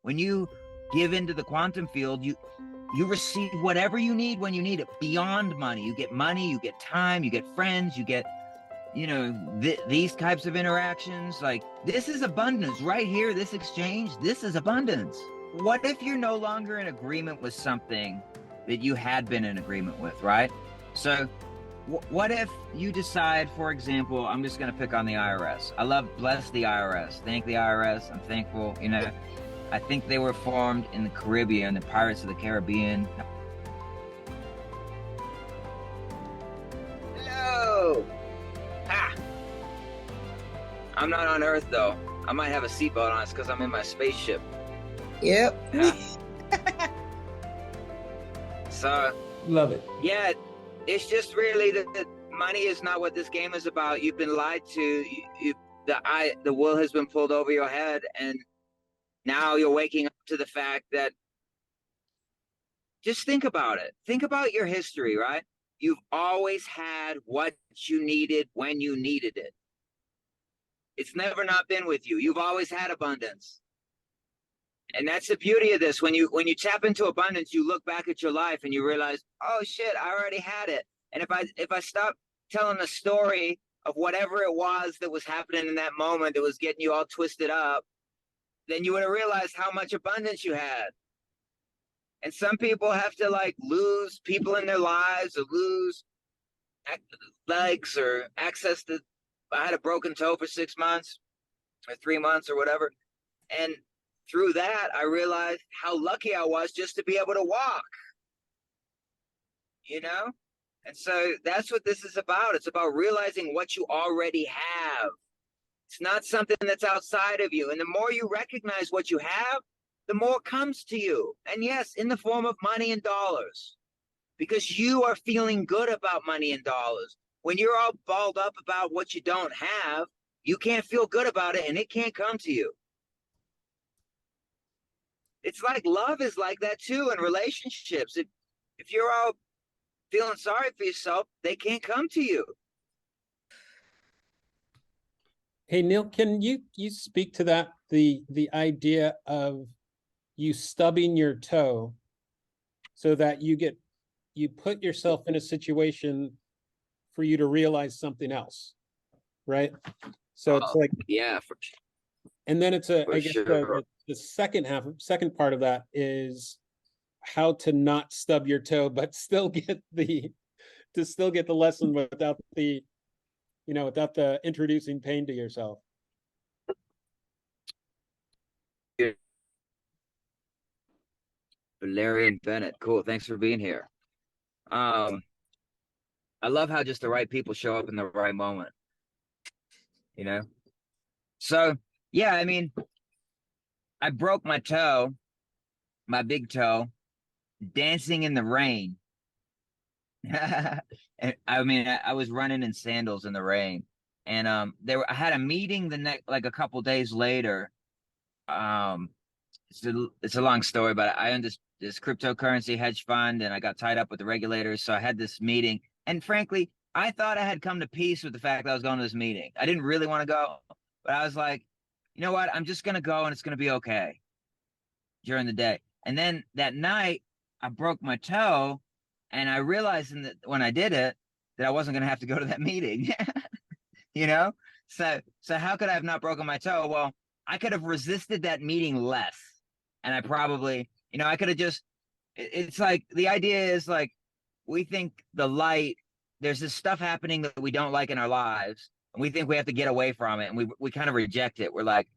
When you give into the quantum field, you receive whatever you need when you need it, beyond money. You get money, you get time, you get friends, you get, you know, these types of interactions. Like, this is abundance right here. This exchange, this is abundance. What if you're no longer in agreement with something that you had been in agreement with, right? So what if you decide, for example, I'm just going to pick on the IRS. Bless the IRS. Thank the IRS. I'm thankful. You know, I think they were formed in the Caribbean, the Pirates of the Caribbean. Hello. Ha. I'm not on Earth, though. I might have a seatbelt on. It's because I'm in my spaceship. Yep. So. Love it. Yeah. It's just really that money is not what this game is about. You've been lied to. The wool has been pulled over your head, and now you're waking up to the fact that, just think about it. Think about your history, right? You've always had what you needed when you needed it. It's never not been with you. You've always had abundance. And that's the beauty of this. When you tap into abundance, you look back at your life and you realize, oh shit, I already had it. And if I stop telling the story of whatever it was that was happening in that moment that was getting you all twisted up, then you would have realized how much abundance you had. And some people have to like lose people in their lives, or lose legs, or access to, I had a broken toe for 6 months or 3 months or whatever. And through that, I realized how lucky I was just to be able to walk, you know? And so that's what this is about. It's about realizing what you already have. It's not something that's outside of you. And the more you recognize what you have, the more comes to you. And yes, in the form of money and dollars, because you are feeling good about money and dollars. When you're all balled up about what you don't have, you can't feel good about it, and it can't come to you. It's like love is like that too in relationships. If you're all feeling sorry for yourself, they can't come to you. Hey, Neil, can you speak to that? The idea of you stubbing your toe so that you put yourself in a situation for you to realize something else, right? So it's like, yeah, for sure. And then it's I guess sure. the second part of that is how to not stub your toe, but still get the lesson without the, you know, without the introducing pain to yourself. Valerian Bennett, cool. Thanks for being here. I love how just the right people show up in the right moment, you know? So, yeah, I mean, I broke my toe, my big toe, dancing in the rain. And I mean, I was running in sandals in the rain. And I had a meeting like a couple days later. It's a long story, but I owned this cryptocurrency hedge fund, and I got tied up with the regulators. So I had this meeting, and frankly, I thought I had come to peace with the fact that I was going to this meeting. I didn't really want to go, but I was like, you know what? I'm just going to go, and it's going to be okay during the day. And then that night, I broke my toe, and I realized when I did it that I wasn't going to have to go to that meeting. You know? So how could I have not broken my toe? Well, I could have resisted that meeting less. And I probably, you know, I could have just, it's like, the idea is like, we think the light, there's this stuff happening that we don't like in our lives, and we think we have to get away from it, and we kind of reject it. We're like,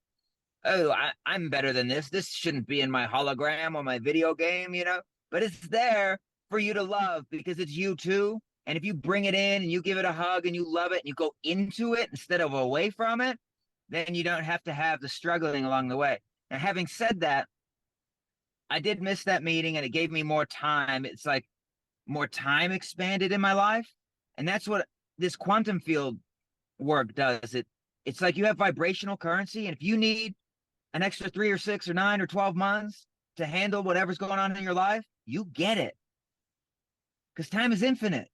oh, I'm better than this. This shouldn't be in my hologram or my video game, you know? But it's there for you to love because it's you too. And if you bring it in and you give it a hug and you love it and you go into it instead of away from it, then you don't have to have the struggling along the way. Now, having said that, I did miss that meeting, and it gave me more time. It's like more time expanded in my life. And that's what this quantum field work does. It's like you have vibrational currency. And if you need an extra 3 or 6 or 9 or 12 months to handle whatever's going on in your life, you get it. Because time is infinite.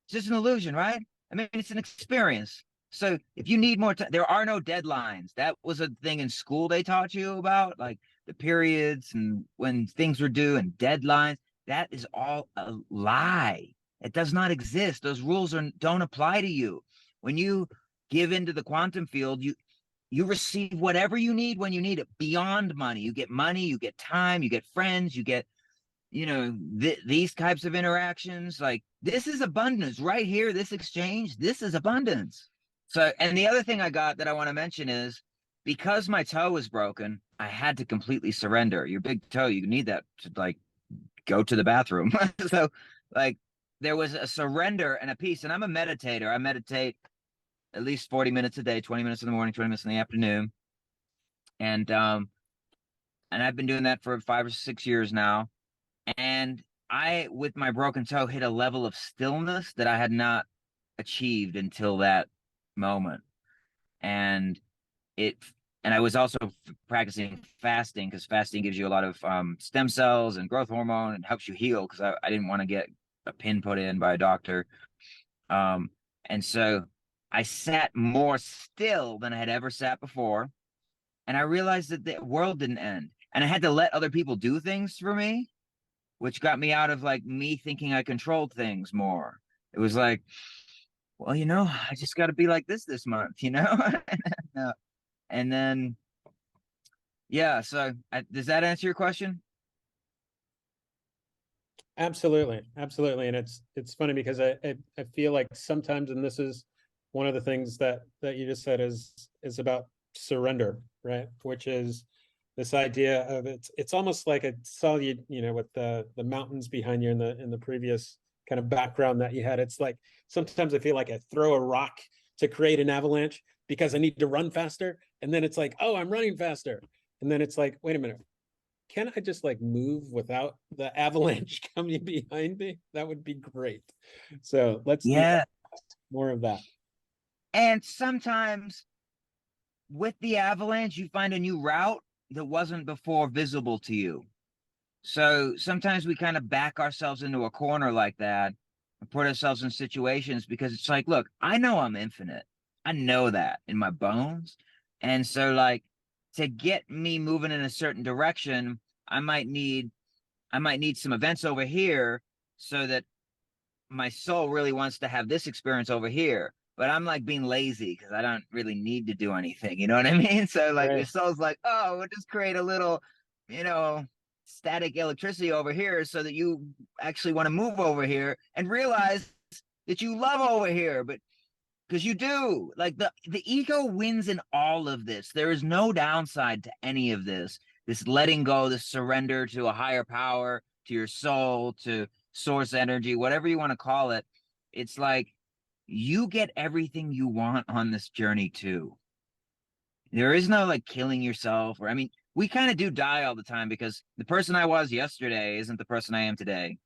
It's just an illusion, right? I mean, it's an experience. So if you need more time, there are no deadlines. That was a thing in school they taught you about. Like, the periods and when things were due and deadlines, that is all a lie. It does not exist. Those rules don't apply to you. When you give into the quantum field, you receive whatever you need when you need it, beyond money. You get money, you get time, you get friends, you get, these types of interactions. Like, this is abundance right here. This exchange, this is abundance. So, and the other thing I got that I want to mention is, because my toe was broken, I had to completely surrender. Your big toe, you need that to like go to the bathroom. So like there was a surrender and a peace. And I'm a meditator. I meditate at least 40 minutes a day, 20 minutes in the morning, 20 minutes in the afternoon. And I've been doing that for 5 or 6 years now. And I, with my broken toe, hit a level of stillness that I had not achieved until that moment. And I was also practicing fasting, because fasting gives you a lot of stem cells and growth hormone and helps you heal, because I didn't want to get a pin put in by a doctor. And so I sat more still than I had ever sat before. And I realized that the world didn't end. And I had to let other people do things for me, which got me out of like me thinking I controlled things more. It was like, well, I just got to be like this month, And then, yeah. So does that answer your question? Absolutely. Absolutely. And it's funny because I feel like sometimes, and this is one of the things that you just said is about surrender, right? Which is this idea of it's almost like I saw you, with the mountains behind you in the previous kind of background that you had. It's like sometimes I feel like I throw a rock to create an avalanche because I need to run faster. And then it's like, oh, I'm running faster. And then it's like, wait a minute, can I just like move without the avalanche coming behind me? That would be great. So let's do more of that. And sometimes with the avalanche, you find a new route that wasn't before visible to you. So sometimes we kind of back ourselves into a corner like that and put ourselves in situations because it's like, look, I know I'm infinite. I know that in my bones. And so like to get me moving in a certain direction, I might need some events over here so that my soul really wants to have this experience over here. But I'm like being lazy because I don't really need to do anything. You know what I mean? So like the soul's like, oh, we'll just create a little, static electricity over here so that you actually want to move over here and realize that you love over here. But because you do, like the ego wins in all of this. There is no downside to any of this. This letting go, this surrender to a higher power, to your soul, to source energy, whatever you want to call it. It's like you get everything you want on this journey too. There is no like killing yourself, or I mean, we kind of do die all the time because the person I was yesterday isn't the person I am today.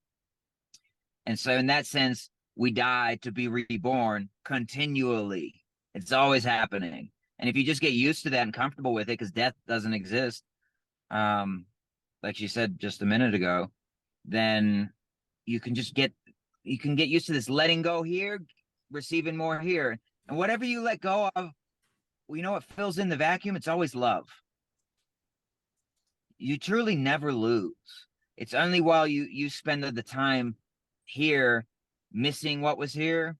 And so in that sense, we die to be reborn continually. It's always happening. And if you just get used to that and comfortable with it, because death doesn't exist, like you said just a minute ago, then you can get used to this letting go here, receiving more here. And whatever you let go of, what fills in the vacuum? It's always love. You truly never lose. It's only while you spend the time here missing what was here,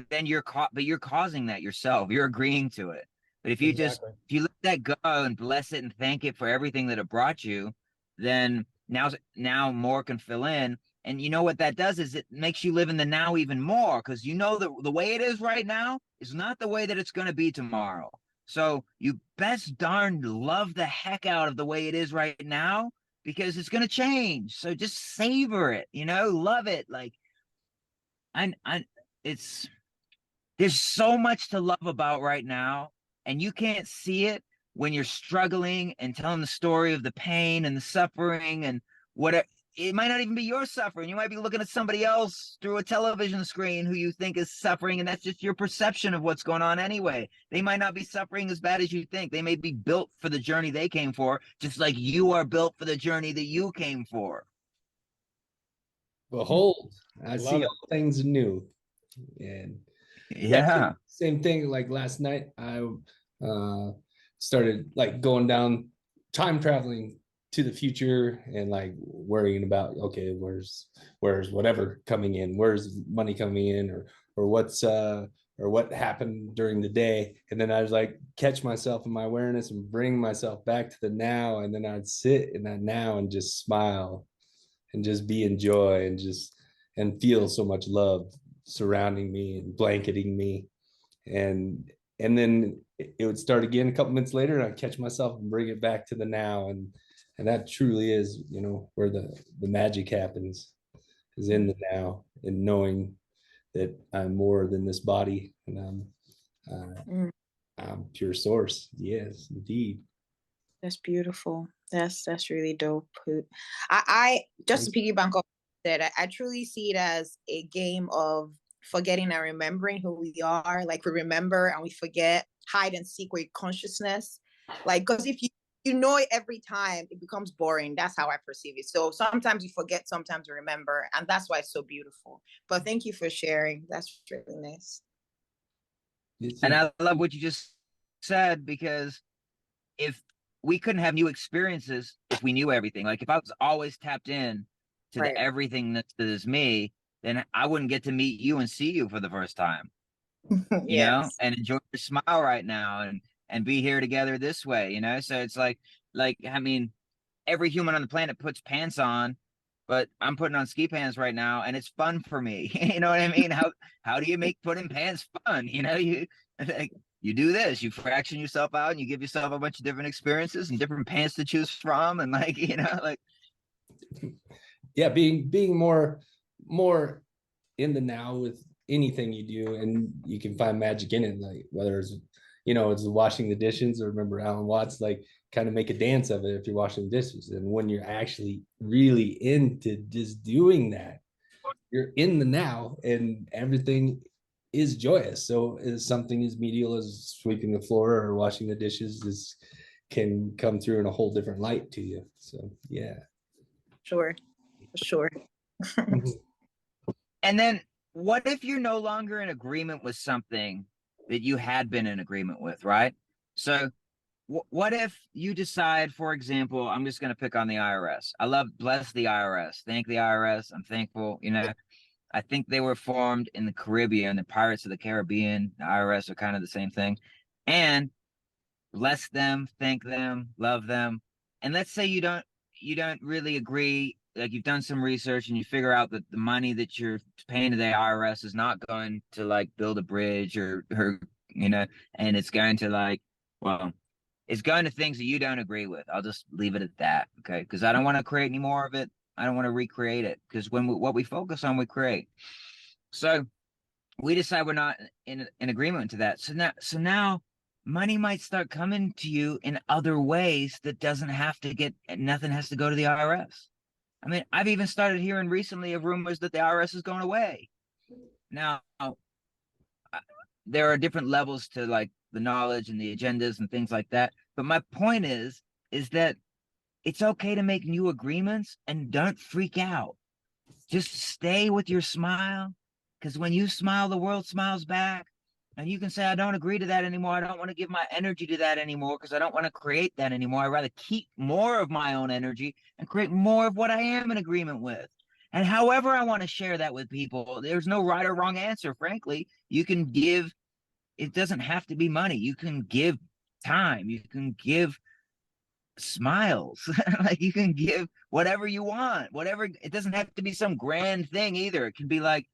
then you're causing that yourself. You're agreeing to it. But if you if you let that go and bless it and thank it for everything that it brought you, then now more can fill in. And you know what that does is it makes you live in the now even more, because the way it is right now is not the way that it's going to be tomorrow. So you best darn love the heck out of the way it is right now, because it's going to change. So just savor it, love it. Like there's so much to love about right now, and you can't see it when you're struggling and telling the story of the pain and the suffering and whatever. It might not even be your suffering. You might be looking at somebody else through a television screen who you think is suffering, and that's just your perception of what's going on anyway. They might not be suffering as bad as you think. They may be built for the journey they came for, just like you are built for the journey that you came for. Behold, I see all things new. And same thing. Like last night, I started like going down time traveling to the future and like worrying about, okay, where's whatever coming in, where's money coming in, or what's or what happened during the day. And then I was like catch myself in my awareness and bring myself back to the now, and then I'd sit in that now and just smile and just be in joy and feel so much love surrounding me and blanketing me. And then it would start again a couple minutes later, and I'd catch myself and bring it back to the now. And that truly is, you know, where the magic happens, is in the now, and knowing that I'm more than this body, and I'm pure source. Yes, indeed. That's beautiful. That's really dope. I just to piggyback off that, I truly see it as a game of forgetting and remembering who we are. Like, we remember and we forget, hide and seek with consciousness. Like, because if you know it every time, it becomes boring. That's how I perceive it. So sometimes you forget, sometimes you remember, and that's why it's so beautiful. But thank you for sharing. That's really nice. And I love what you just said, because if we couldn't have new experiences if we knew everything. Like, if I was always tapped in to the everything that is me, then I wouldn't get to meet you and see you for the first time. You know, and enjoy your smile right now, and be here together this way, you know. So it's like I mean, every human on the planet puts pants on, but I'm putting on ski pants right now, and it's fun for me. You know what I mean? How do you make putting pants fun? You know, you do this, you fraction yourself out, and you give yourself a bunch of different experiences and different pants to choose from, and like, you know, like, yeah, being more in the now with anything you do, and you can find magic in it. Like, whether it's, you know, it's washing the dishes, or remember Alan Watts, like, kind of make a dance of it if you're washing the dishes. And when you're actually really into just doing that, you're in the now, and everything is joyous. So is something as medial as sweeping the floor or washing the dishes can come through in a whole different light to you. So yeah. Sure. and then what if you're no longer in agreement with something that you had been in agreement with, right? So what if you decide, for example, I'm just going to pick on the IRS. I love, bless the IRS, thank the IRS. I'm thankful. You know, I think they were formed in the Caribbean, the Pirates of the Caribbean. The IRS are kind of the same thing. And bless them, thank them, love them. And let's say you don't really agree. Like, you've done some research and you figure out that the money that you're paying to the IRS is not going to like build a bridge or you know, and it's going to like, well, it's going to things that you don't agree with. I'll just leave it at that, okay? Because I don't want to create any more of it. I don't want to recreate it, because what we focus on, we create. So we decide we're not in agreement to that. So now money might start coming to you in other ways that nothing has to go to the IRS. I mean, I've even started hearing recently of rumors that the IRS is going away. Now, there are different levels to like the knowledge and the agendas and things like that. But my point is that it's okay to make new agreements, and don't freak out. Just stay with your smile, because when you smile, the world smiles back. And you can say, I don't agree to that anymore. I don't want to give my energy to that anymore, because I don't want to create that anymore. I'd rather keep more of my own energy and create more of what I am in agreement with. And however I want to share that with people, there's no right or wrong answer, frankly. You can give, it doesn't have to be money. You can give time. You can give smiles. Like, you can give whatever you want, whatever. It doesn't have to be some grand thing either. It can be like,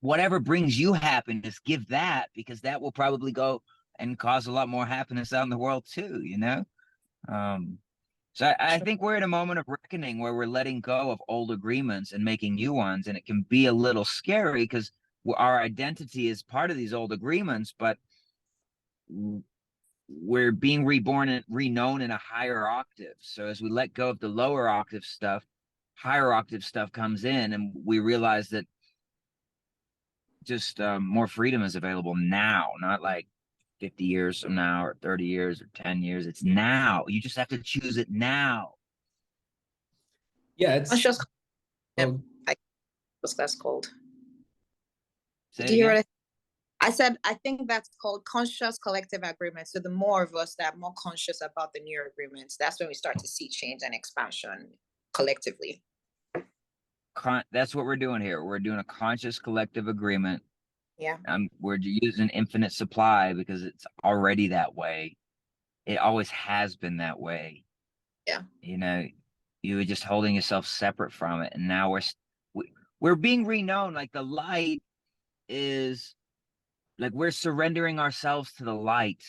whatever brings you happiness, give that, because that will probably go and cause a lot more happiness out in the world too, you know? So I think we're in a moment of reckoning where we're letting go of old agreements and making new ones. And it can be a little scary because our identity is part of these old agreements, but we're being reborn and reknown in a higher octave. So as we let go of the lower octave stuff, higher octave stuff comes in, and we realize that just more freedom is available now, not like 50 years from now or 30 years or 10 years. It's now. You just have to choose it now. Yeah, it's just what's that's called? Say Did you hear what I said, I think that's called conscious collective agreement. So the more of us that are more conscious about the new agreements, that's when we start to see change and expansion collectively. That's what we're doing here. We're doing a conscious collective agreement. Yeah. We're using infinite supply because it's already that way. It always has been that way. Yeah. You know, you were just holding yourself separate from it, and now we're being reknown. Like the light is, like we're surrendering ourselves to the light.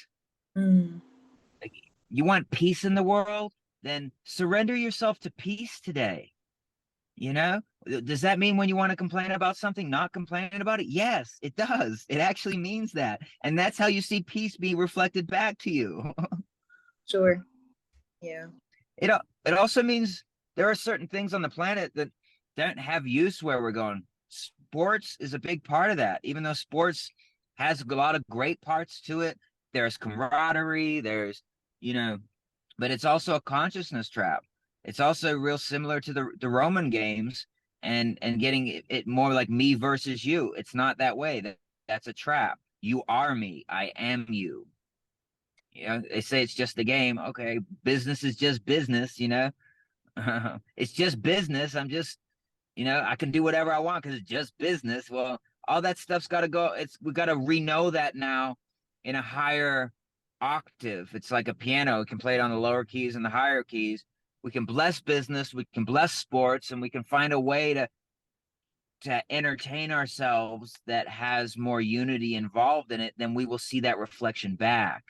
Like, you want peace in the world? Then surrender yourself to peace today. You know, does that mean when you want to complain about something, not complaining about it? Yes, it does. It actually means that. And that's how you see peace be reflected back to you. Sure. Yeah. It also means there are certain things on the planet that don't have use where we're going. Sports is a big part of that. Even though sports has a lot of great parts to it, there's camaraderie, there's, you know, but it's also a consciousness trap. It's also real similar to the Roman games and getting it more like me versus you. It's not that way. That's a trap. You are me. I am you. You know, they say it's just a game. Okay, business is just business, you know. It's just business. I'm just, you know, I can do whatever I want because it's just business. Well, all that stuff's got to go. We got to re-know that now in a higher octave. It's like a piano. We can play it on the lower keys and the higher keys. We can bless business, we can bless sports, and we can find a way to entertain ourselves that has more unity involved in it. Then we will see that reflection back.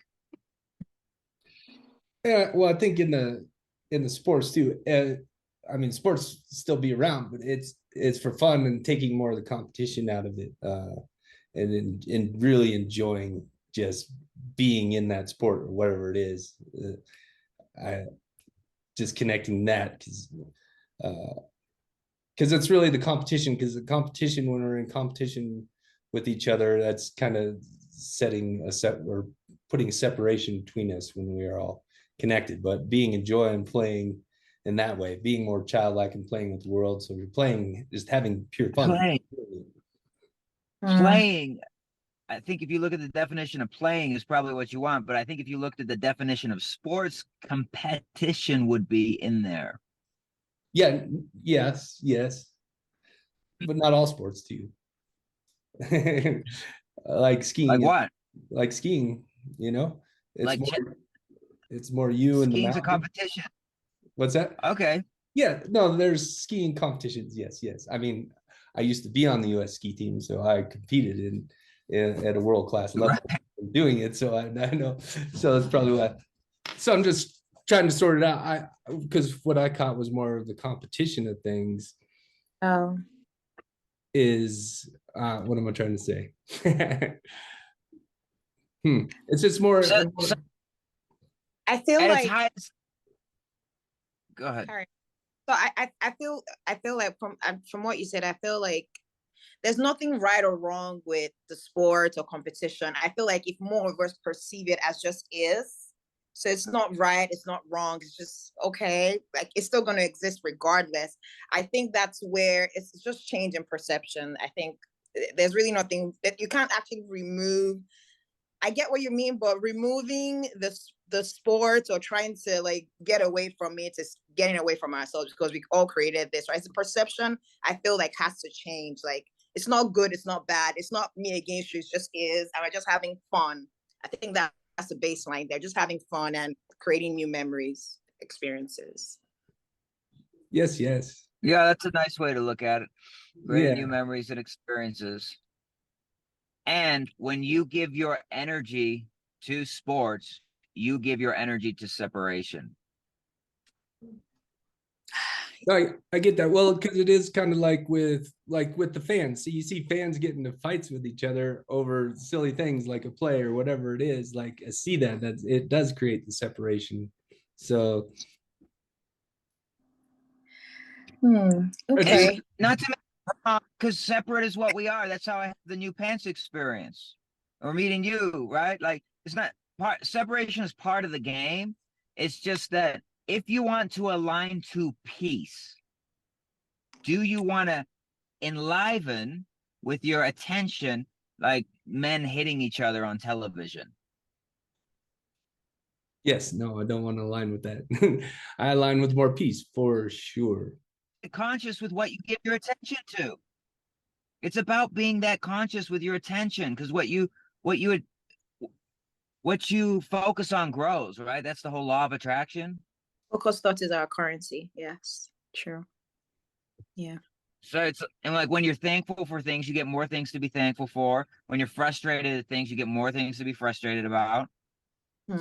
Yeah, well, I think in the sports too. I mean, sports still be around, but it's for fun and taking more of the competition out of it, and really enjoying just being in that sport or whatever it is. I just connecting that because it's really the competition, because the competition, when we're in competition with each other, that's kind of setting a set or putting a separation between us when we are all connected. But being in joy and playing in that way, being more childlike and playing with the world. So you're playing, just having pure fun. Playing. I think if you look at the definition of playing is probably what you want, but I think if you looked at the definition of sports, competition would be in there. Yeah, yes, but not all sports too. Like skiing. Like what? Like skiing, you know, Like it's more you and the skiing's mountain. a competition. What's that? Okay. Yeah, no, there's skiing competitions. Yes. I mean, I used to be on the U.S. ski team, so I competed in at a world-class level doing it. So I know. So that's probably why. So I'm just trying to sort it out. Because what I caught was more of the competition of things. Oh. Is what am I trying to say? It's just more. I feel like. Go ahead. Sorry. So I feel like from what you said, I feel like there's nothing right or wrong with the sport or competition. I feel like if more of us perceive it as just is, so it's not right, it's not wrong, it's just okay, like it's still going to exist regardless. I think that's where it's just change in perception. I think there's really nothing that you can't actually remove. I get what you mean, but removing the sports or trying to like get away from it is getting away from ourselves, because we all created this, right? It's a perception I feel like has to change. Like it's not good, it's not bad, it's not me against you, it just is, and we're just having fun. I think that's the baseline. They're just having fun and creating new memories, experiences. Yes. Yeah, that's a nice way to look at it. Creating new memories and experiences. And when you give your energy to sports, you give your energy to separation. I get that. Well, because it is kind of like with the fans. So you see fans get into fights with each other over silly things like a play or whatever it is. Like I see that it does create the separation. So okay. Not to because separate is what we are. That's how I have the new pants experience or meeting you, right? Like it's not separation is part of the game. It's just that if you want to align to peace, do you want to enliven with your attention like men hitting each other on television. Yes, no, I don't want to align with that. I align with more peace for sure. Conscious with what you give your attention to. It's about being that conscious with your attention, because what you focus on grows, right? That's the whole law of attraction. Focus thought is our currency. Yes, true. Yeah. So it's, and like when you're thankful for things, you get more things to be thankful for. When you're frustrated at things, you get more things to be frustrated about.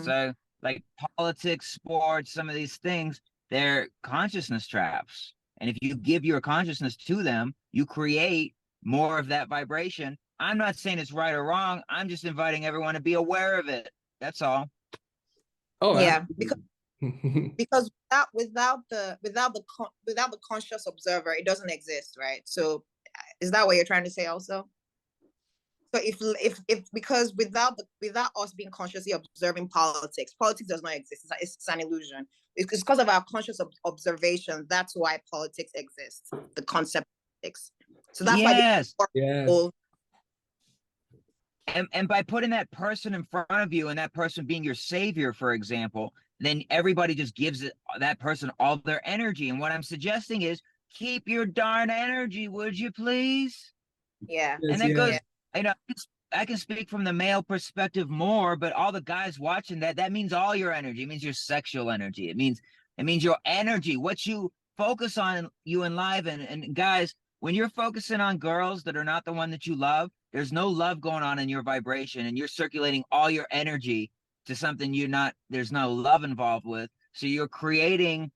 So like politics, sports, some of these things, they're consciousness traps. And if you give your consciousness to them, you create more of that vibration. I'm not saying it's right or wrong. I'm just inviting everyone to be aware of it. That's all. Oh, yeah, absolutely. because without the conscious observer, it doesn't exist, right? So is that what you're trying to say also? So if because without us being consciously observing politics does not exist. It's an illusion. It's because of our conscious observation. That's why politics exists. The concept of politics. So that's yes. why. Yes. And by putting that person in front of you and that person being your savior, for example, then everybody just gives that person all their energy. And what I'm suggesting is keep your darn energy, would you please? Yeah. And that goes, you know, I can speak from the male perspective more, but all the guys watching that means all your energy. It means your sexual energy. It means your energy, what you focus on, you enliven. And guys, when you're focusing on girls that are not the one that you love, there's no love going on in your vibration, and you're circulating all your energy to something there's no love involved with. So you're creating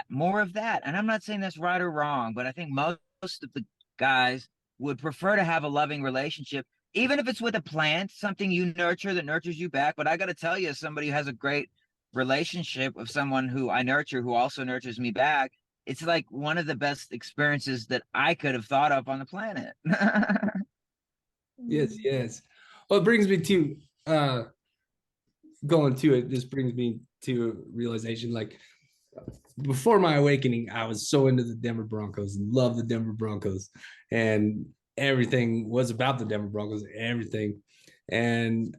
more of that. And I'm not saying that's right or wrong, but I think most of the guys would prefer to have a loving relationship, even if it's with a plant, something you nurture that nurtures you back. But I got to tell you, as somebody who has a great relationship with someone who I nurture, who also nurtures me back, it's like one of the best experiences that I could have thought of on the planet. Yes. Well, it brings me to going to it. This brings me to realization, like before my awakening, I was so into the Denver Broncos, love the Denver Broncos, and everything was about the Denver Broncos, everything. And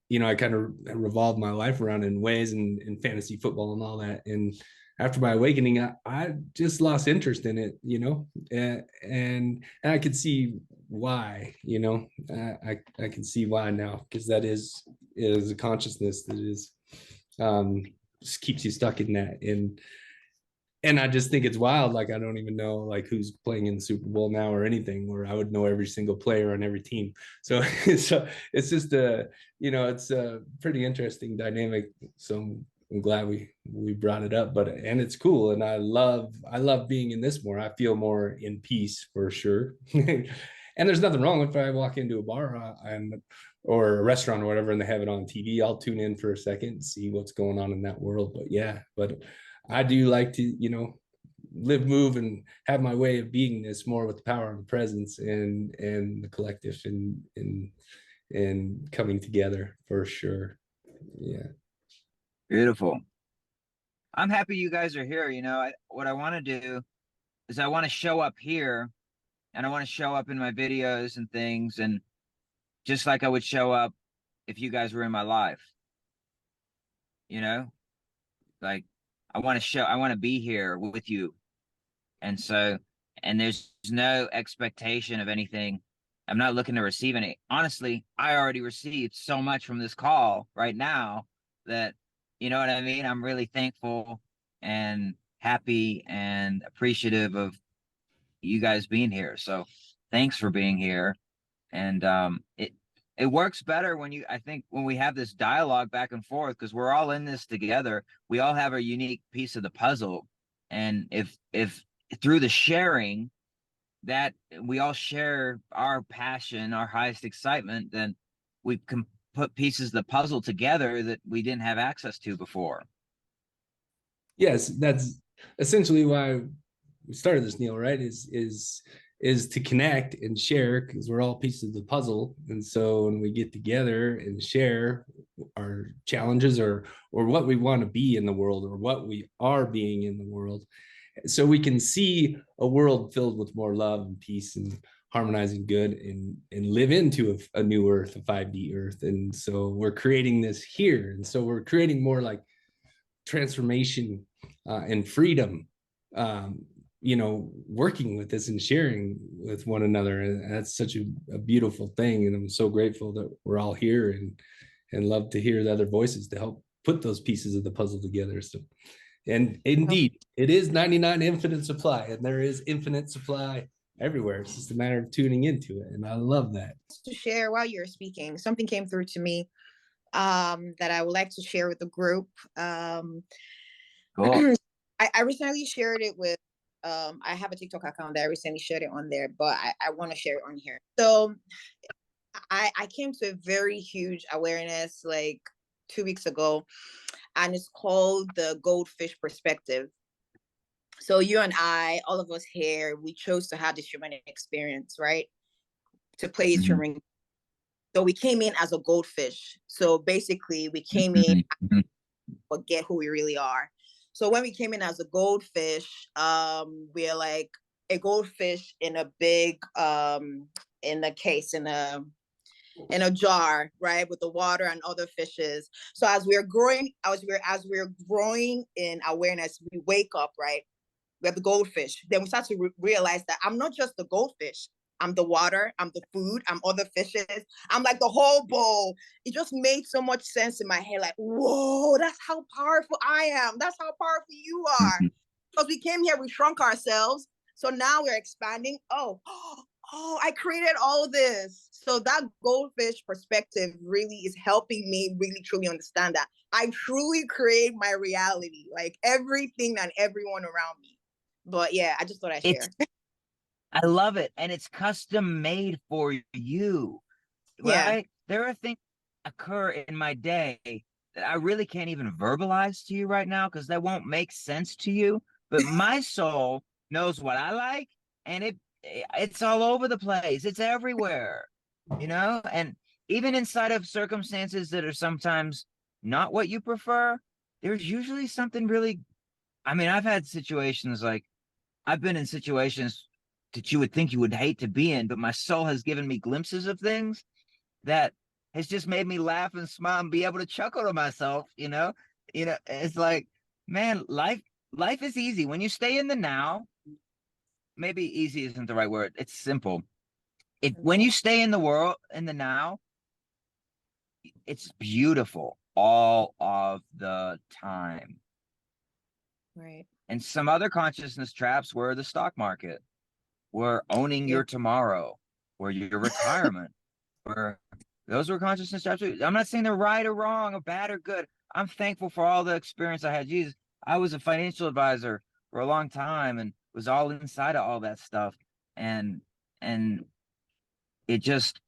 you know, I kind of revolved my life around in ways in fantasy football and all that. And after my awakening, I just lost interest in it, you know, and I could see why, you know, I can see why now, because that is a consciousness that is just keeps you stuck in that. And I just think it's wild. Like, I don't even know like who's playing in the Super Bowl now or anything, where I would know every single player on every team. So it's just it's a pretty interesting dynamic. So I'm glad we brought it up, and it's cool. And I love being in this more. I feel more in peace for sure. And there's nothing wrong if I walk into a bar or a restaurant or whatever, and they have it on TV. I'll tune in for a second and see what's going on in that world. But I do like to, you know, live, move, and have my way of beingness more with the power of the presence and the collective and coming together for sure. Yeah. Beautiful. I'm happy you guys are here. You know, what I want to do is I want to show up here, and I want to show up in my videos and things, and just like I would show up if you guys were in my life. You know, like I want to be here with you. And so, and there's no expectation of anything. I'm not looking to receive any. Honestly, I already received so much from this call right now that, you know what I mean? I'm really thankful and happy and appreciative of you guys being here. So thanks for being here. And it works better I think when we have this dialogue back and forth, because we're all in this together. We all have a unique piece of the puzzle. And if through the sharing that we all share our passion, our highest excitement, then we can put pieces of the puzzle together that we didn't have access to before. Yes, that's essentially why we started this, Neil, right? Is to connect and share, because we're all pieces of the puzzle. And so when we get together and share our challenges or what we want to be in the world, or what we are being in the world, so we can see a world filled with more love and peace and harmonizing good and live into a new earth, a 5D earth. And so we're creating this here. And so we're creating more like transformation and freedom, working with this and sharing with one another. And that's such a beautiful thing. And I'm so grateful that we're all here and love to hear the other voices to help put those pieces of the puzzle together. So, and indeed, it is 99 infinite supply, and there is infinite supply everywhere. It's just a matter of tuning into it. And I love that. To share while you're speaking, something came through to me that I would like to share with the group. Cool. I recently shared it with, I have a TikTok account that I recently shared it on there, but I want to share it on here. So I came to a very huge awareness like 2 weeks ago, and it's called the goldfish perspective. So you and I, all of us here, we chose to have this human experience, right? To play this human. So we came in as a goldfish. So basically we came in and forget who we really are. So when we came in as a goldfish, we're like a goldfish in a big, in a case, in a jar, right, with the water and other fishes. So as we're growing, as we're growing in awareness, we wake up, right? We're the goldfish. Then we start to realize that I'm not just the goldfish. I'm the water, I'm the food, I'm other fishes. I'm like the whole bowl. It just made so much sense in my head. Like, whoa, that's how powerful I am. That's how powerful you are. Because we came here, we shrunk ourselves. So now we're expanding. Oh, I created all this. So that goldfish perspective really is helping me really truly understand that I truly create my reality, like everything and everyone around me. But yeah, I just thought I'd share. I love it. And it's custom made for you, right? Yeah. There are things that occur in my day that I really can't even verbalize to you right now because that won't make sense to you. But my soul knows what I like, and it's all over the place. It's everywhere, and even inside of circumstances that are sometimes not what you prefer, there's usually something really, I've had situations like, I've been in situations that you would think you would hate to be in, but my soul has given me glimpses of things that has just made me laugh and smile and be able to chuckle to myself, it's like, man, life is easy. When you stay in the now, maybe easy isn't the right word. It's simple. When you stay in the now, it's beautiful all of the time. Right. And some other consciousness traps were the stock market, were owning your tomorrow, were your retirement, those were consciousness traps. I'm not saying they're right or wrong or bad or good. I'm thankful for all the experience I had. Jesus, I was a financial advisor for a long time and was all inside of all that stuff. And it just,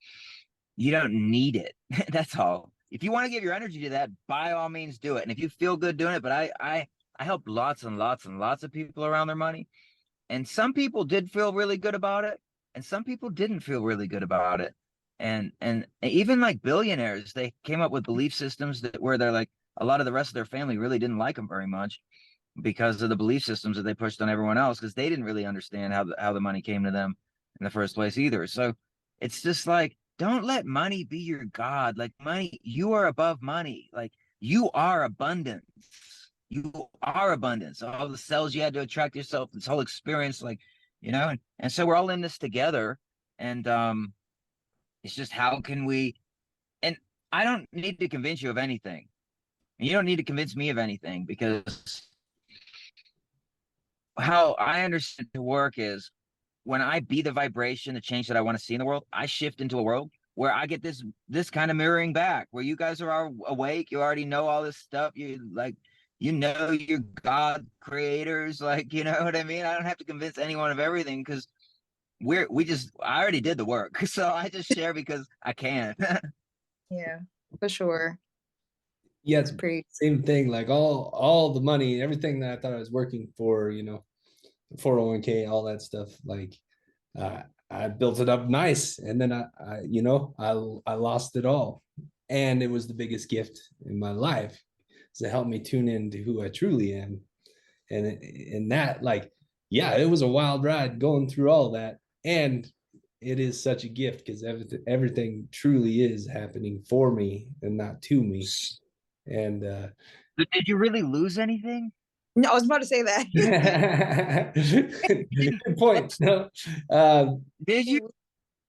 you don't need it. That's all. If you want to give your energy to that, by all means do it. And if you feel good doing it, but I helped lots and lots and lots of people around their money. And some people did feel really good about it, and some people didn't feel really good about it. And even like billionaires, they came up with belief systems where they're like, a lot of the rest of their family really didn't like them very much because of the belief systems that they pushed on everyone else, because they didn't really understand how the money came to them in the first place either. So it's just like, don't let money be your god. Like, money, you are above money. Like, you are abundance. You are abundance. All the cells you had to attract yourself, this whole experience, like, and so we're all in this together. And it's just, how can we, and I don't need to convince you of anything. And you don't need to convince me of anything, because how I understand to work is, when I be the vibration, the change that I want to see in the world, I shift into a world where I get this kind of mirroring back, where you guys are awake, you already know all this stuff, you're God creators, like, you know what I mean? I don't have to convince anyone of everything, because I already did the work, so I just share because I can. Yeah, for sure. Yeah, it's pretty same thing. Like all the money, everything that I thought I was working for, 401k, all that stuff. Like I built it up nice, and then I lost it all, and it was the biggest gift in my life to help me tune into who I truly am, and that, like, yeah, it was a wild ride going through all that, and it is such a gift because everything truly is happening for me and not to me. And But did you really lose anything? No, I was about to say that. good point. No, Did you,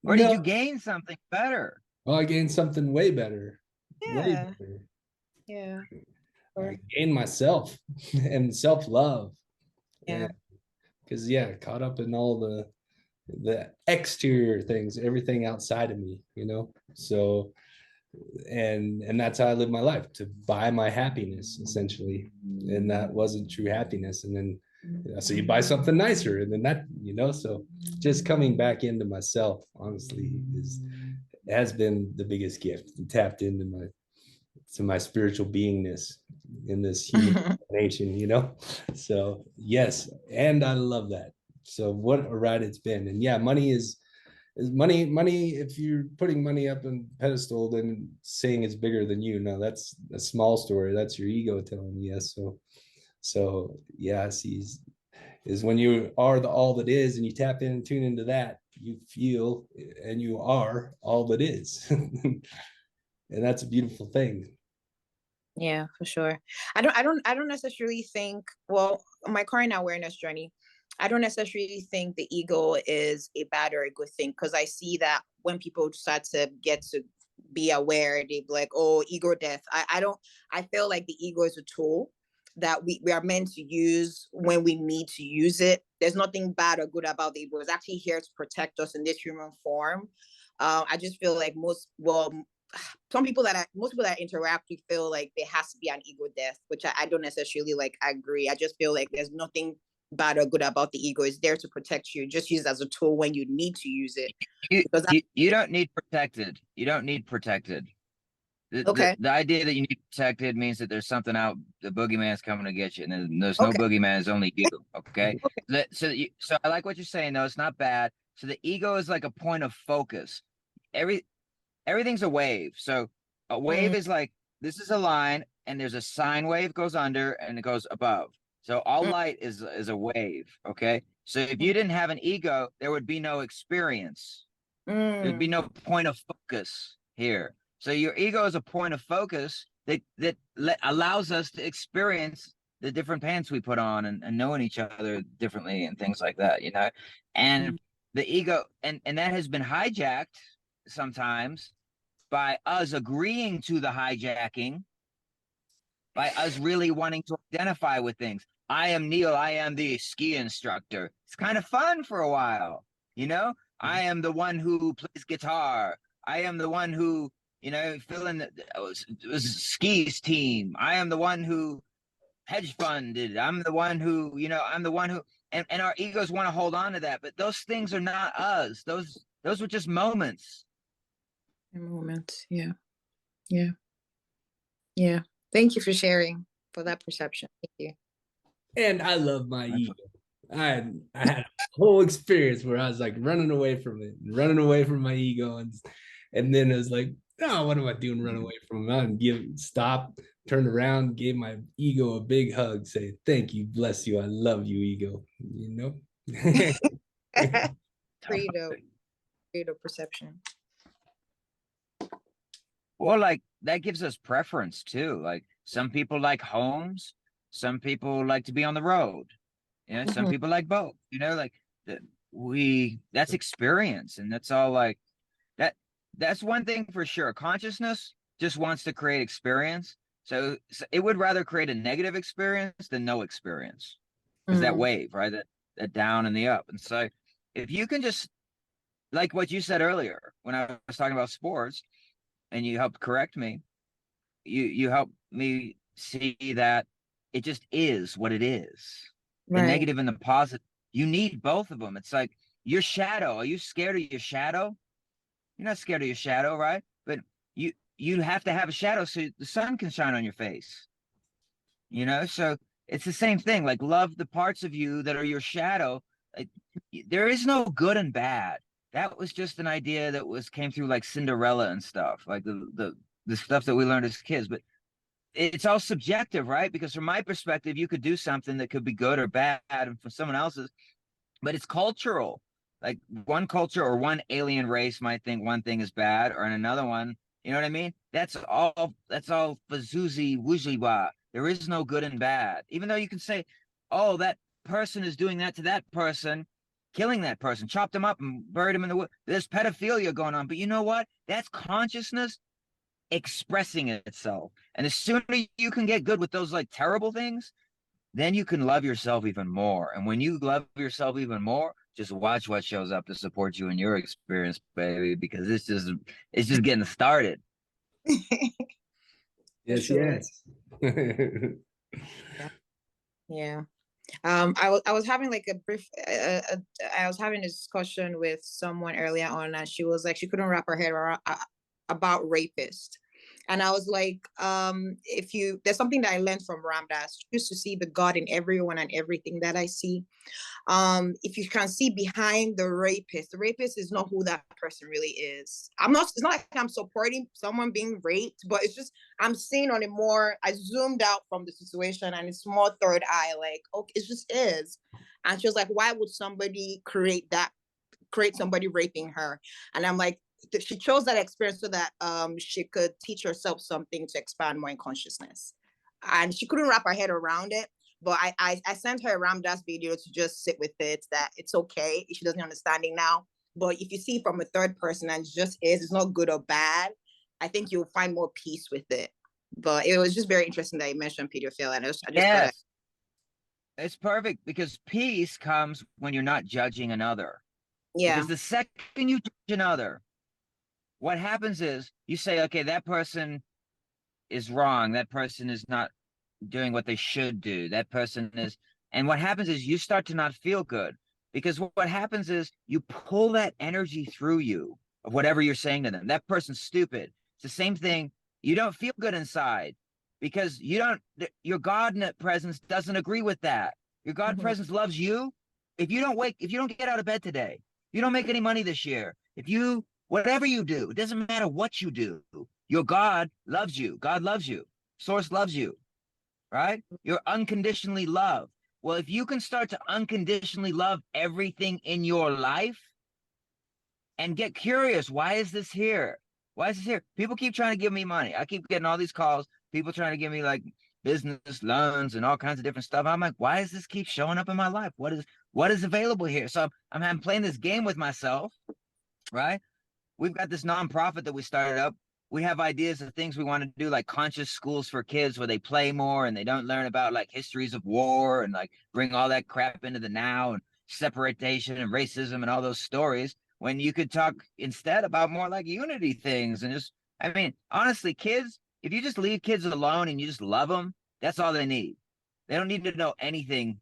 or did you gain something better? Well, I gained something way better. Way Yeah. better. Yeah. I gained myself and self-love. Yeah. Because caught up in all the exterior things, everything outside of me, So and that's how I live my life, to buy my happiness essentially. And that wasn't true happiness. And then so you buy something nicer, and then that, so just coming back into myself, honestly, has been the biggest gift. Tapped into my spiritual beingness in this human nation, So yes, and I love that. So what a ride it's been. And money is money. If you're putting money up on pedestal, then saying it's bigger than you, no, that's a small story. That's your ego telling you yes. So is when you are the all that is, and you tap in and tune into that, you feel and you are all that is. And that's a beautiful thing. Yeah, for sure. I don't necessarily think, well, my current awareness journey, I don't necessarily think the ego is a bad or a good thing, because I see that when people start to get to be aware, they be like, oh, ego death. I feel like the ego is a tool that we are meant to use when we need to use it. There's nothing bad or good about the ego. It's actually here to protect us in this human form. I just feel like most people that I interact with feel like there has to be an ego death, which I don't necessarily agree. I just feel like there's nothing bad or good about the ego. It's there to protect you. Just use it as a tool when you need to use it. You don't need protected. You don't need protected. The idea that you need protected means that there's something out, the boogeyman's coming to get you, and there's no boogeyman, it's only you. Okay. So I like what you're saying, though. It's not bad. So the ego is like a point of focus. Everything's a wave. So a wave is like, this is a line, and there's a sine wave goes under and it goes above. So all light is a wave. Okay. So if you didn't have an ego, there would be no experience. There'd be no point of focus here. So your ego is a point of focus that allows us to experience the different pants we put on, and knowing each other differently and things like that, and the ego, and that has been hijacked sometimes by us agreeing to the hijacking, by us really wanting to identify with things. I am Neil. I am the ski instructor. It's kind of fun for a while, I am the one who plays guitar. I am the one who, fill in the skis team. I am the one who hedge funded. I'm the one who, I'm the one who, and our egos want to hold on to that. But those things are not us. Those were just moments. Moments. Yeah. Yeah. Yeah. Thank you for sharing, for that perception. Thank you. And I love my ego. I had a whole experience where I was like running away from it, running away from my ego, and then it was like, no, what am I doing? Run away from it? And stop, turn around, gave my ego a big hug, say, thank you, bless you, I love you, ego. Creative perception. Well, like that gives us preference too. Like some people like homes, some people like to be on the road. Some people like both. That's experience, and that's all. Like that's one thing for sure. Consciousness just wants to create experience, so it would rather create a negative experience than no experience, because that wave, right? That down and the up. And so if you can just, like what you said earlier when I was talking about sports, and you helped correct me, you helped me see that it just is what it is. The negative and the positive, you need both of them. It's like your shadow. Are you scared of your shadow? You're not scared of your shadow, right? But you have to have a shadow so the sun can shine on your face. So it's the same thing. Like, love the parts of you that are your shadow. Like, there is no good and bad. That was just an idea that came through like Cinderella and stuff, like the stuff that we learned as kids. But it's all subjective, right? Because from my perspective, you could do something that could be good or bad, and from someone else's, but it's cultural. Like one culture or one alien race might think one thing is bad, or in another one, you know what I mean? That's all fazoozy woozly wah. There is no good and bad. Even though you can say, oh, that person is doing that to that person, killing that person, chopped them up and buried them in the wood. There's pedophilia going on. But you know what? That's consciousness expressing itself. And as soon as you can get good with those like terrible things, then you can love yourself even more. And when you love yourself even more, just watch what shows up to support you in your experience, baby, because it's just getting started. Yes, Sure. yes. Yeah. I was having like a brief, I was having a discussion with someone earlier on, and she was like, she couldn't wrap her head around about rapists. And I was like, there's something that I learned from Ramdas, just to see the God in everyone and everything that I see. If you can see behind the rapist is not who that person really is. It's not like I'm supporting someone being raped, but it's just, I'm seeing on it more, I zoomed out from the situation and it's more third eye, like, okay, it just is. And she was like, why would somebody create somebody raping her? And I'm like, she chose that experience so that she could teach herself something to expand more in consciousness. And she couldn't wrap her head around it. But I sent her a Ramdas video to just sit with it, that it's okay if she doesn't understanding now. But if you see from a third person and it's not good or bad, I think you'll find more peace with it. But it was just very interesting that you mentioned pedophilia. And I just thought It's perfect, because peace comes when you're not judging another. yeah. Because the second you judge another, what happens is you say, okay, that person is wrong. That person is not doing what they should do. That person is, and what happens is you start to not feel good, because what happens is you pull that energy through you of whatever you're saying to them. That person's stupid. It's the same thing. You don't feel good inside because your God presence doesn't agree with that. Your God presence loves you. If you don't get out of bed today, you don't make any money this year, whatever you do, it doesn't matter what you do, your God loves you. God loves you. Source loves you, right? You're unconditionally loved. Well, if you can start to unconditionally love everything in your life and get curious, why is this here? Why is this here? People keep trying to give me money. I keep getting all these calls, people trying to give me like business loans and all kinds of different stuff. I'm like, why does this keep showing up in my life? What is available here? So I'm playing this game with myself, right? We've got this nonprofit that we started up. We have ideas of things we want to do, like conscious schools for kids where they play more and they don't learn about like histories of war and like bring all that crap into the now and separation and racism and all those stories, when you could talk instead about more like unity things. And just, I mean, honestly, kids, if you just leave kids alone and you just love them, that's all they need. They don't need to know anything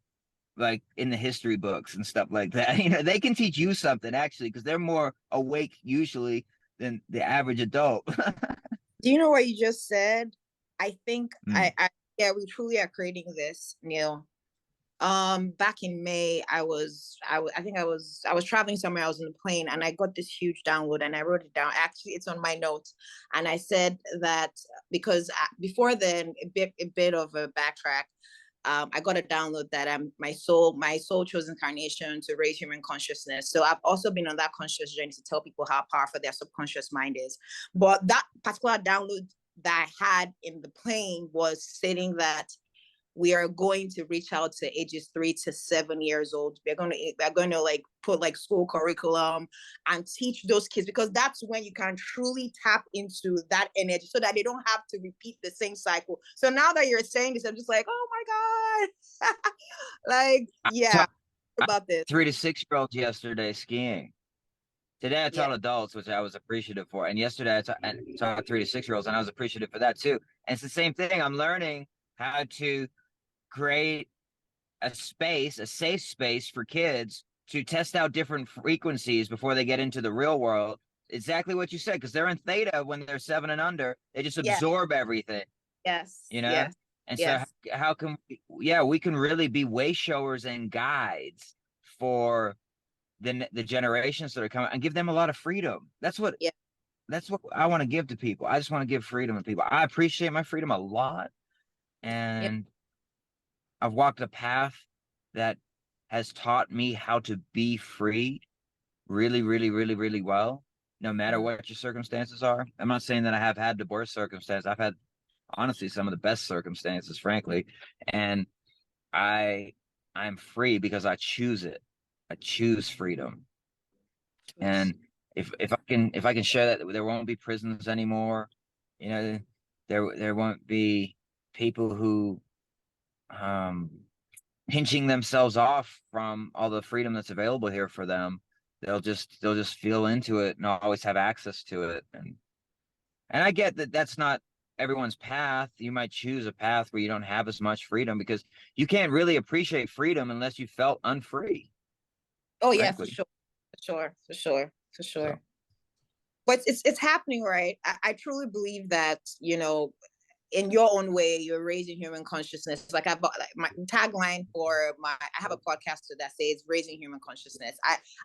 like in the history books and stuff like that. You know, they can teach you something actually, because they're more awake usually than the average adult. Do you know what you just said? I think yeah, we truly are creating this, Neil. Back in May, I was traveling somewhere. I was in a plane and I got this huge download and I wrote it down. Actually, it's on my notes. And I said that because before then, a bit of a backtrack. I got a download that my soul chose incarnation to raise human consciousness. So I've also been on that conscious journey to tell people how powerful their subconscious mind is. But that particular download that I had in the plane was stating that we are going to reach out to ages 3 to 7 years old. We're going to like put like school curriculum and teach those kids, because that's when you can truly tap into that energy so that they don't have to repeat the same cycle. So now that you're saying this, I'm just like, oh my God. Like, yeah, about this. 3 to 6 year olds yesterday skiing. Today I taught adults, which I was appreciative for. And yesterday I taught 3 to 6 year olds, and I was appreciative for that too. And it's the same thing. I'm learning how to create a safe space for kids to test out different frequencies before they get into the real world. Exactly what you said, because they're in theta when they're 7 and under. They just absorb everything. Yes. You know? Yes. And so how can we can really be way showers and guides for the generations that are coming and give them a lot of freedom. That's what I want to give to people. I just want to give freedom to people. I appreciate my freedom a lot. And I've walked a path that has taught me how to be free really, really, really, really well, no matter what your circumstances are. I'm not saying that I have had the worst circumstances. I've had honestly some of the best circumstances, frankly. And I'm free because I choose it. I choose freedom. And if I can share that, there won't be prisons anymore. You know, there won't be people who pinching themselves off from all the freedom that's available here for them. They'll just feel into it and always have access to it. And I get that that's not everyone's path. You might choose a path where you don't have as much freedom, because you can't really appreciate freedom unless you felt unfree. Oh yeah, for Frankly. sure, for sure, for sure, for sure. So. But it's happening, right? I truly believe that, you know, in your own way, you're raising human consciousness. Like my tagline for I have a podcast that says raising human consciousness.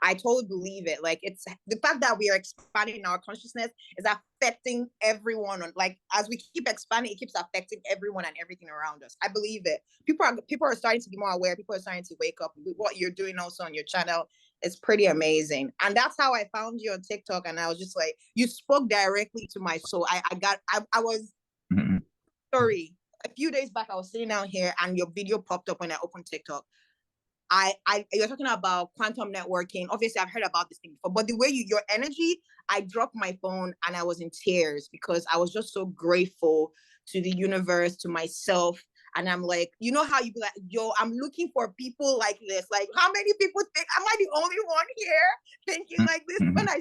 I totally believe it. Like, it's the fact that we are expanding our consciousness is affecting everyone. Like, as we keep expanding, it keeps affecting everyone and everything around us. I believe it. People are starting to be more aware. People are starting to wake up. What you're doing also on your channel is pretty amazing. And that's how I found you on TikTok. And I was just like, you spoke directly to my soul. I was sorry. A few days back, I was sitting down here and your video popped up when I opened TikTok. You're talking about quantum networking. Obviously, I've heard about this thing before, but the way your energy, I dropped my phone and I was in tears because I was just so grateful to the universe, to myself. And I'm like, you know how you be like, yo, I'm looking for people like this. Like, how many people think, am I the only one here thinking like this? When I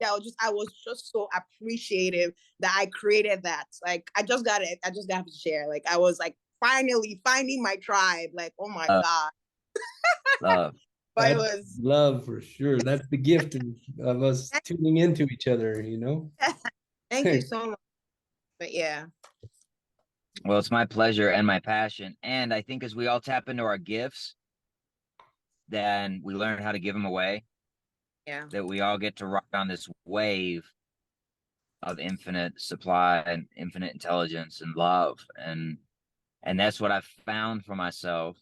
I was just so appreciative that I created that. Like, I just got to share. Like, I was like finally finding my tribe. Like, oh my God. Love. But it That's was love for sure. That's the gift of us tuning into each other, you know? thank you so much. But yeah. Well, it's my pleasure and my passion. And I think as we all tap into our gifts, then we learn how to give them away. Yeah. That we all get to rock on this wave of infinite supply and infinite intelligence and love. And that's what I've found for myself.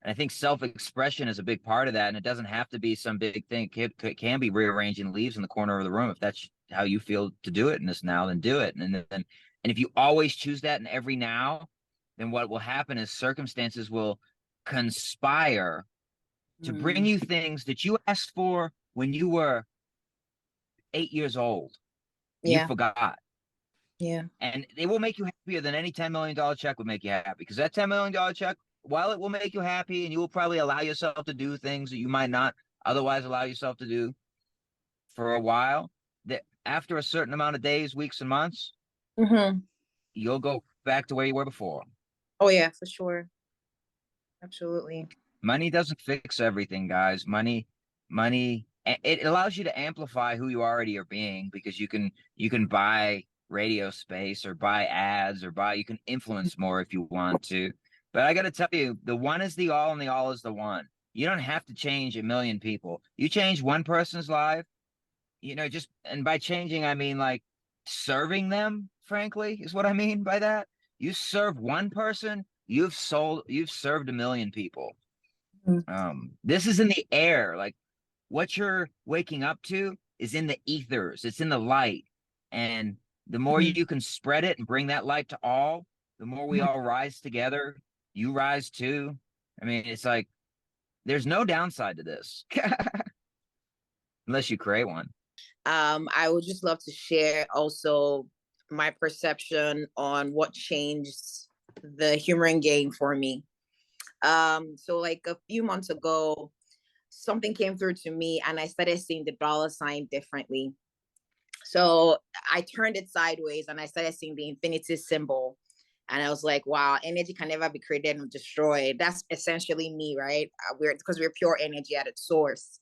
And I think self-expression is a big part of that. And it doesn't have to be some big thing. It can be rearranging leaves in the corner of the room. If that's how you feel to do it in this now, then do it. And if you always choose that in every now, then what will happen is circumstances will conspire to bring you things that you asked for when you were 8 years old. You Yeah. forgot. Yeah. And it will make you happier than any $10 million check would make you happy, because that $10 million check, while it will make you happy and you will probably allow yourself to do things that you might not otherwise allow yourself to do for a while, that after a certain amount of days, weeks, and months, you'll go back to where you were before. Oh yeah, for sure. Absolutely. Money doesn't fix everything, guys. Money, it allows you to amplify who you already are being, because you can buy radio space or buy ads or you can influence more if you want to. But I got to tell you, the one is the all and the all is the one. You don't have to change a million people. You change one person's life, and by changing, I mean like serving them, frankly, is what I mean by that. You serve one person, you've served a million people. This is in the air. Like, what you're waking up to is in the ethers. It's in the light. And the more you can spread it and bring that light to all, the more we all rise together. You rise too. I mean, it's like, there's no downside to this. Unless you create one. I would just love to share also my perception on what changed the humoring game for me. So like a few months ago, something came through to me and I started seeing the dollar sign differently. So I turned it sideways and I started seeing the infinity symbol. And I was like, wow, energy can never be created and destroyed. That's essentially me, right? Because we're pure energy at its source.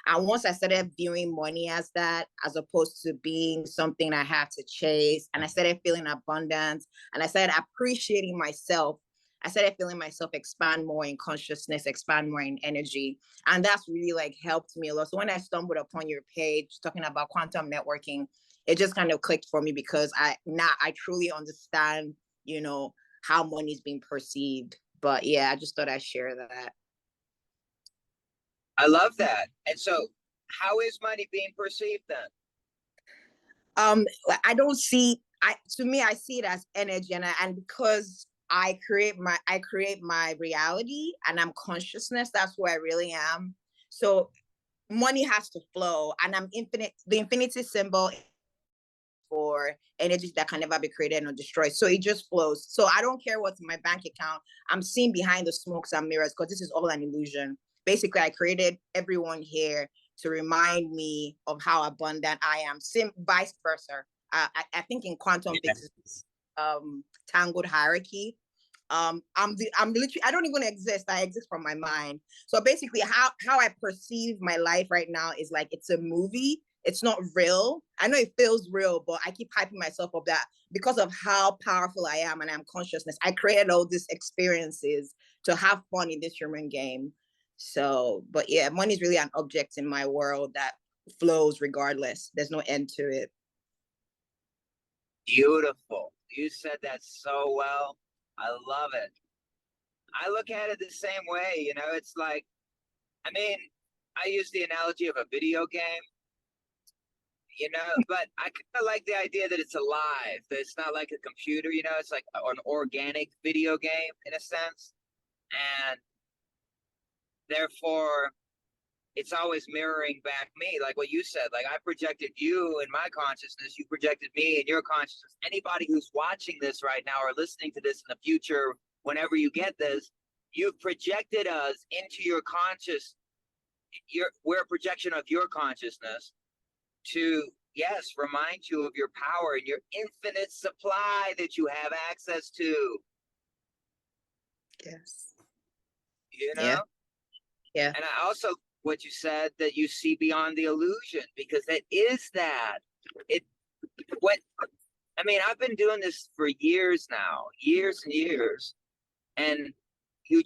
And once I started viewing money as that, as opposed to being something I have to chase, and I started feeling abundance, and I started appreciating myself, I started feeling myself expand more in consciousness, expand more in energy. And that's really like helped me a lot. So when I stumbled upon your page talking about quantum networking, it just kind of clicked for me, because I truly understand, how money is being perceived. But yeah, I just thought I'd share that. I love that. And so how is money being perceived then? I don't see, to me, I see it as energy, and because I create my reality, and I'm consciousness, that's who I really am. So money has to flow, and I'm infinite. The infinity symbol for energy that can never be created or destroyed. So it just flows. So I don't care what's in my bank account. I'm seeing behind the smokes and mirrors, because this is all an illusion. Basically, I created everyone here to remind me of how abundant I am. Vice versa. I think in quantum physics, tangled hierarchy. I'm literally, I don't even exist. I exist from my mind. So basically, how I perceive my life right now is like it's a movie. It's not real. I know it feels real, but I keep hyping myself up that because of how powerful I am and I'm consciousness, I created all these experiences to have fun in this human game. So, but yeah, money is really an object in my world that flows regardless. There's no end to it. Beautiful. You said that so well. I love it. I look at it the same way, you know, it's like, I mean, I use the analogy of a video game, you know, but I kind of like the idea that it's alive, that it's not like a computer, you know, it's like an organic video game in a sense. And therefore, it's always mirroring back me, like what you said. Like I projected you in my consciousness, you projected me in your consciousness. Anybody who's watching this right now or listening to this in the future, whenever you get this, you've projected us into your conscious. We're a projection of your consciousness to, yes, remind you of your power and your infinite supply that you have access to. Yes. You know? Yeah. And I also, what you said, that you see beyond the illusion, because it is that. I mean, I've been doing this for years now, years and years, and you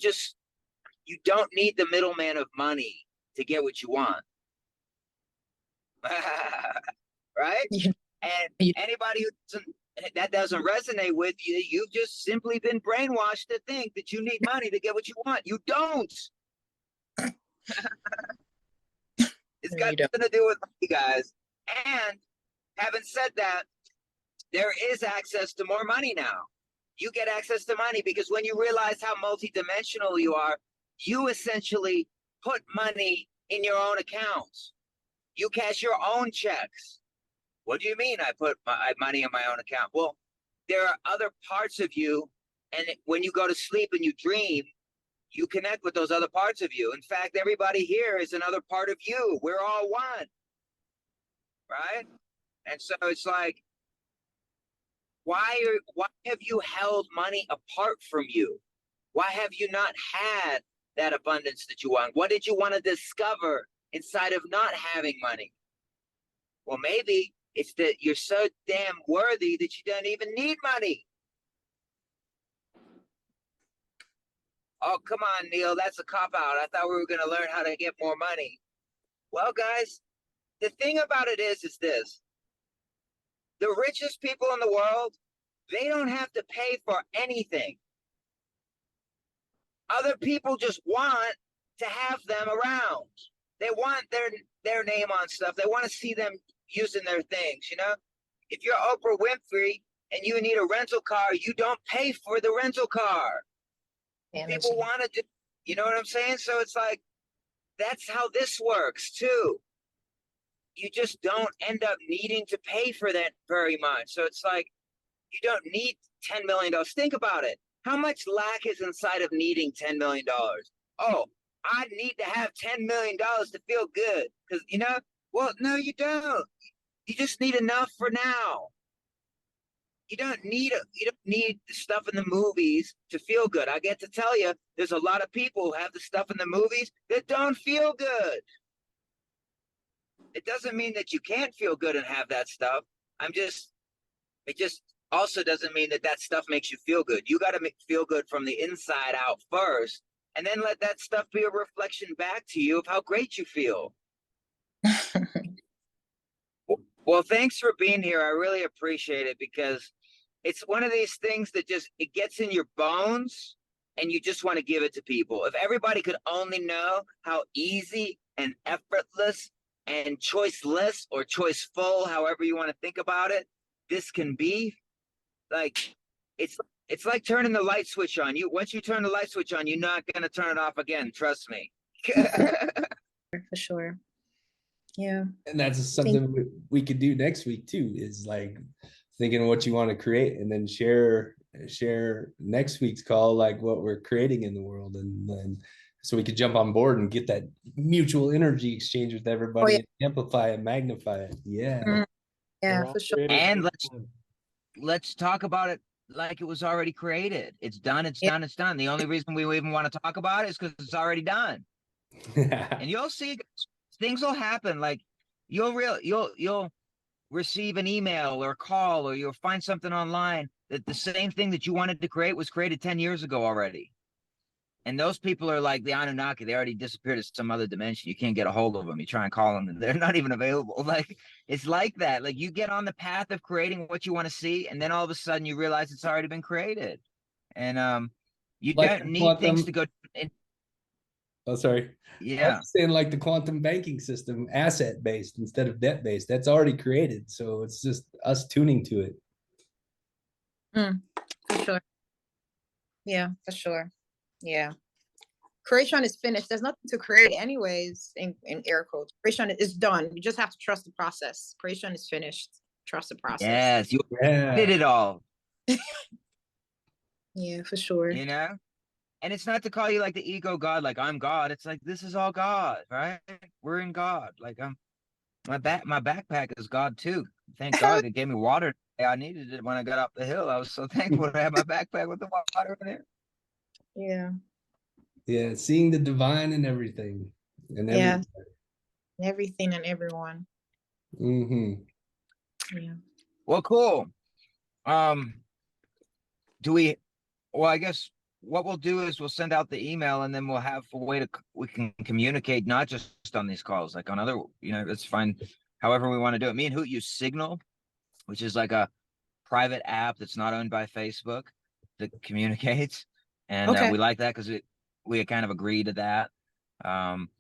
don't need the middleman of money to get what you want. Right? And anybody that doesn't resonate with you, you've just simply been brainwashed to think that you need money to get what you want. You don't. It's got nothing to do with money, guys. And having said that, there is access to more money now. You get access to money because when you realize how multidimensional you are, you essentially put money in your own accounts. You cash your own checks. What do you mean I put my money in my own account? Well, there are other parts of you, and when you go to sleep and you dream, you connect with those other parts of you. In fact, everybody here is another part of you. We're all one, right? And so it's like, why have you held money apart from you? Why have you not had that abundance that you want? What did you want to discover inside of not having money? Well, maybe it's that you're so damn worthy that you don't even need money. Oh, come on, Neil, that's a cop-out. I thought we were going to learn how to get more money. Well, guys, the thing about it is this. The richest people in the world, they don't have to pay for anything. Other people just want to have them around. They want their name on stuff. They want to see them using their things, you know? If you're Oprah Winfrey and you need a rental car, you don't pay for the rental car. People want to do, you know what I'm saying? So it's like, that's how this works too. You just don't end up needing to pay for that very much. So it's like, you don't need $10 million. Think about it. How much lack is inside of needing $10 million? Oh, I need to have $10 million to feel good. Because, you know, well, no, you don't. You just need enough for now. You don't need the stuff in the movies to feel good. I get to tell you, there's a lot of people who have the stuff in the movies that don't feel good. It doesn't mean that you can't feel good and have that stuff. It just also doesn't mean that stuff makes you feel good. You got to feel good from the inside out first, and then let that stuff be a reflection back to you of how great you feel. Well, thanks for being here. I really appreciate it, because it's one of these things that it gets in your bones and you just want to give it to people. If everybody could only know how easy and effortless and choiceless or choiceful, however you want to think about it. This can be like, it's like turning the light switch on. Once you turn the light switch on, you're not going to turn it off again. Trust me. For sure. Yeah. And that's something we could do next week too, is like thinking of what you want to create and then share next week's call, like what we're creating in the world. And then so we could jump on board and get that mutual energy exchange with everybody, and amplify and magnify it. Yeah. Yeah, for sure. And let's talk about it like it was already created. It's done, it's done, it's done. The only reason we even want to talk about it is because it's already done. And you'll see things will happen. Like you'll receive an email or a call, or you'll find something online that the same thing that you wanted to create was created 10 years ago already. And those people are like the Anunnaki. They already disappeared to some other dimension. You can't get a hold of them. You try and call them, and they're not even available. Like, it's like that. Like, you get on the path of creating what you want to see, and then all of a sudden you realize it's already been created. And you like don't need things to go in. Oh, sorry. Yeah. I was saying like the quantum banking system, asset-based instead of debt-based. That's already created. So it's just us tuning to it. For sure. Yeah, for sure. Yeah. Creation is finished. There's nothing to create anyways, in air quotes. Creation is done. You just have to trust the process. Creation is finished. Trust the process. Yes, you did it all. Yeah, for sure. You know? And it's not to call you like the ego God, like I'm God. It's like, this is all God, right? We're in God. Like my backpack is God too. Thank God it gave me water. I needed it when I got up the hill. I was so thankful to have my backpack with the water in it. Yeah. Yeah, seeing the divine in everything. And yeah. Everything and everyone. Mm-hmm. Yeah. Well, cool. Well, I guess what we'll do is we'll send out the email, and then we'll have a way we can communicate, not just on these calls, like on other, it's fine. However we want to do it. Me and Hoot use Signal, which is like a private app that's not owned by Facebook that communicates. And we like that because we kind of agree to that. I'm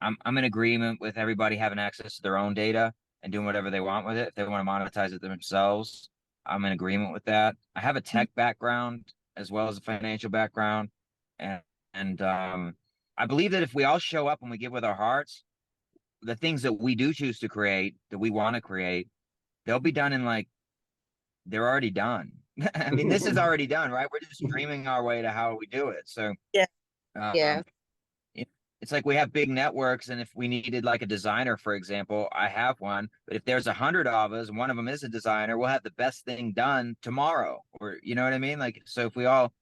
in agreement with everybody having access to their own data and doing whatever they want with it. If they want to monetize it themselves, I'm in agreement with that. I have a tech background as well as a financial background. And I believe that if we all show up and we give with our hearts, the things that we do choose to create, that we want to create, they'll be done they're already done. I mean, this is already done, right? We're just dreaming our way to how we do it. So it's like we have big networks, and if we needed like a designer, for example, I have one, but if there's 100 of us and one of them is a designer, we'll have the best thing done tomorrow, or you know what I mean? Like, so if we all,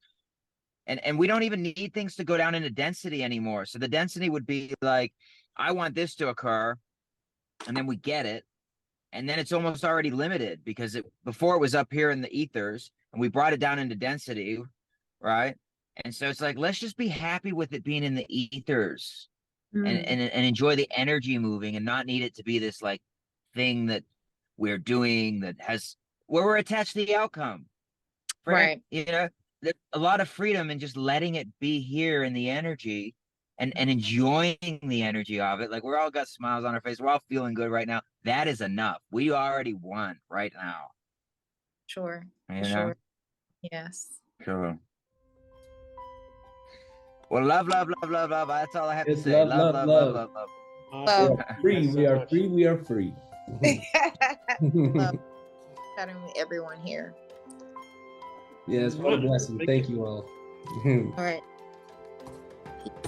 and we don't even need things to go down into density anymore. So the density would be like, I want this to occur, and then we get it. And then it's almost already limited because before it was up here in the ethers, and we brought it down into density, right? And so it's like, let's just be happy with it being in the ethers and enjoy the energy moving, and not need it to be this like thing that we're doing where we're attached to the outcome. Right. There's a lot of freedom in just letting it be here in the energy and enjoying the energy of it. Like, we're all got smiles on our face. We're all feeling good right now. That is enough. We already won right now. Sure. You know? Sure. Yes. Sure. Well, love. That's all I have to say. Love. Awesome. Free. We are free. We are free. Love chatting with everyone here. Yes, what a blessing. Thank you all. All right.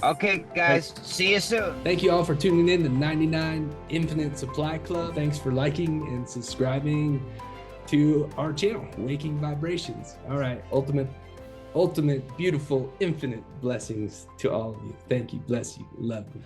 Okay, guys. See you soon. Thank you all for tuning in to 99 Infinite Supply Club. Thanks for liking and subscribing to our channel, Waking Vibrations. All right. Ultimate, beautiful, infinite blessings to all of you. Thank you. Bless you. Love you.